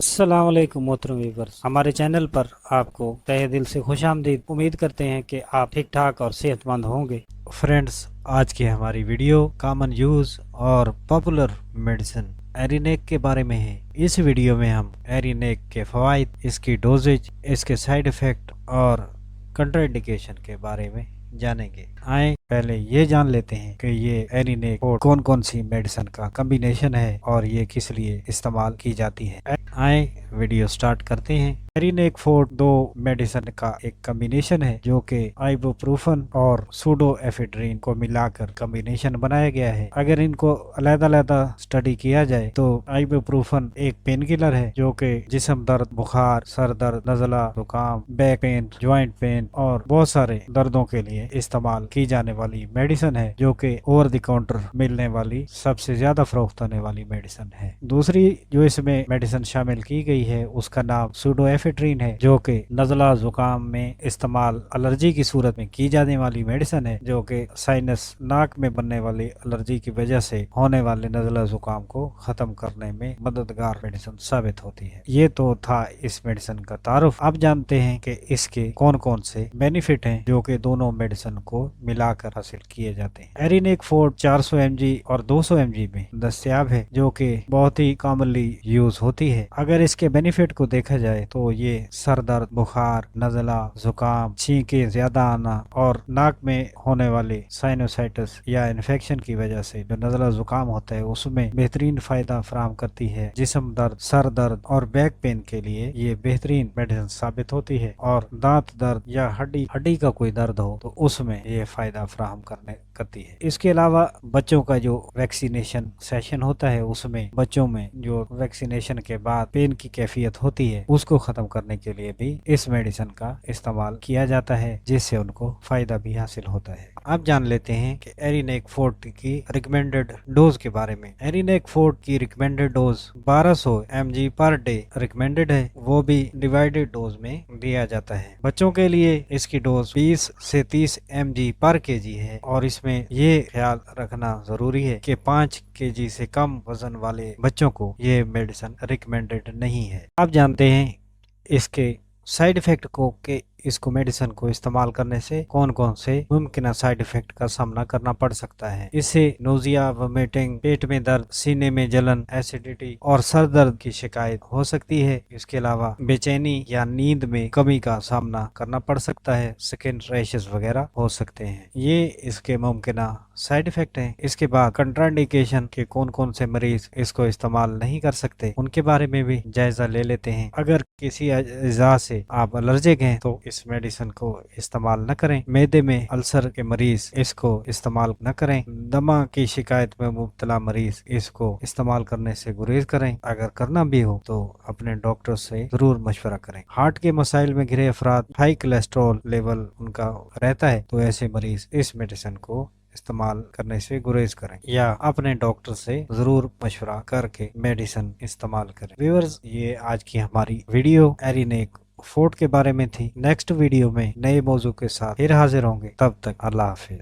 अस्सलाम वालेकुम मोहतरम व्यूअर्स, हमारे चैनल पर आपको तहे दिल से खुश आमदीद। उम्मीद करते हैं कि आप ठीक ठाक और सेहतमंद होंगे। फ्रेंड्स, आज की हमारी वीडियो कॉमन यूज़ और पॉपुलर मेडिसिन एरिनेक के बारे में है। इस वीडियो में हम एरिनेक के फ़वाइद, इसकी डोजेज, इसके साइड इफ़ेक्ट और कंट्राइंडिकेशन के बारे में जानेंगे। आए पहले ये जान लेते हैं कि ये एरिनेक और कौन कौन सी मेडिसिन का कॉम्बिनेशन है और ये किस लिए इस्तेमाल की जाती है। आए वीडियो स्टार्ट करते हैं। एरिनेक फोर्ट दो मेडिसिन का एक कॉम्बिनेशन है जो कि आइबुप्रोफेन और सूडोएफेड्रिन को मिलाकर कॉम्बिनेशन बनाया गया है। अगर इनको अलग-अलग स्टडी किया जाए तो आइबुप्रोफेन एक पेन किलर है जो कि जिस्म दर्द, बुखार, सर दर्द, नज़ला, जुकाम, बैक पेन, ज्वाइंट पेन और बहुत सारे दर्दों के लिए इस्तेमाल की जाने वाली मेडिसिन है जो कि ओवर द काउंटर मिलने वाली सबसे ज्यादा फरोख्त होने वाली मेडिसिन है। दूसरी जो इसमें मेडिसिन शामिल की गई है उसका नाम सूडोएफेड्रिन है जो कि नज़ला, जुकाम में इस्तेमाल एलर्जी की सूरत में की जाने वाली मेडिसिन है जो कि साइनस, नाक में बनने वाली एलर्जी की वजह से होने वाले नज़ला जुकाम को खत्म करने में मददगार मेडिसिन साबित होती है। ये तो था इस मेडिसिन का तारुफ। अब जानते हैं कि इसके कौन कौन से बेनिफिट हैं जो कि दोनों मेडिसिन को मिलाकर हासिल किए जाते हैं। एरिनेक फोर्ट 400 mg और 200 mg में दस्तयाब है जो कि बहुत ही कॉमनली यूज होती है। अगर इसके बेनिफिट को देखा जाए तो ये सर दर्द, बुखार, नज़ला, जुकाम, छींके ज्यादा आना और नाक में होने वाले साइनोसाइटिस या इन्फेक्शन की वजह से जो नज़ला जुकाम होता है उसमें बेहतरीन फायदा फराहम करती है। जिस्म दर्द, सर दर्द और बैक पेन के लिए ये बेहतरीन मेडिसिन साबित होती है और दांत दर्द या हड्डी का कोई दर्द हो तो उसमें ये फायदा फराहम करती है। इसके अलावा बच्चों का जो वैक्सीनेशन सेशन होता है उसमें बच्चों में जो वैक्सीनेशन के बाद पेन की कैफियत होती है उसको खत्म करने के लिए भी इस मेडिसिन का इस्तेमाल किया जाता है जिससे उनको फायदा भी हासिल होता है। अब जान लेते हैं कि एरिनेक फोर्ट की रिकमेंडेड डोज के बारे में। एरिनेक फोर्ट की recommended dose 1200 mg per day recommended है, वो भी डिवाइडेड डोज में दिया जाता है। बच्चों के लिए इसकी डोज 20 से 30 mg पर केजी है और इसमें ये ख्याल रखना जरूरी है कि 5 kg से कम वजन वाले बच्चों को ये मेडिसिन रिकमेंडेड नहीं है। अब जानते हैं इसके साइड इफेक्ट को कि इसको मेडिसिन को इस्तेमाल करने से कौन कौन से मुमकिन साइड इफेक्ट का सामना करना पड़ सकता है। इससे नोजिया, वोमिटिंग, पेट में दर्द, सीने में जलन, एसिडिटी और सर दर्द की शिकायत हो सकती है। इसके अलावा बेचैनी या नींद में कमी का सामना करना पड़ सकता है। स्किन रैशेस वगैरह हो सकते हैं। ये इसके मुमकिन साइड इफेक्ट हैं। इसके बाद कंट्राइंडिकेशन के कौन कौन से मरीज इसको इस्तेमाल नहीं कर सकते उनके बारे में भी जायजा ले लेते हैं। अगर किसी अज़ा से आप एलर्जिक हैं तो इस मेडिसिन को इस्तेमाल न करें। मैदे में अल्सर के मरीज इसको इस्तेमाल न करें। दमा की शिकायत में मुब्तला मरीज इसको इस्तेमाल करने से गुरेज करें। अगर करना भी हो तो अपने डॉक्टर से जरूर मशवरा करें। हार्ट के मसाइल में घिरे अफराद, हाई कोलेस्ट्रॉल लेवल उनका रहता है तो ऐसे मरीज इस मेडिसिन को इस्तेमाल करने से गुरेज करें या अपने डॉक्टर से जरूर मशवरा करके मेडिसिन इस्तेमाल करें। व्यूअर्स, ये आज की हमारी वीडियो एरिनेक फोर्ट के बारे में थी। नेक्स्ट वीडियो में नए मौजू के साथ फिर हाजिर होंगे। तब तक अल्लाह हाफिज।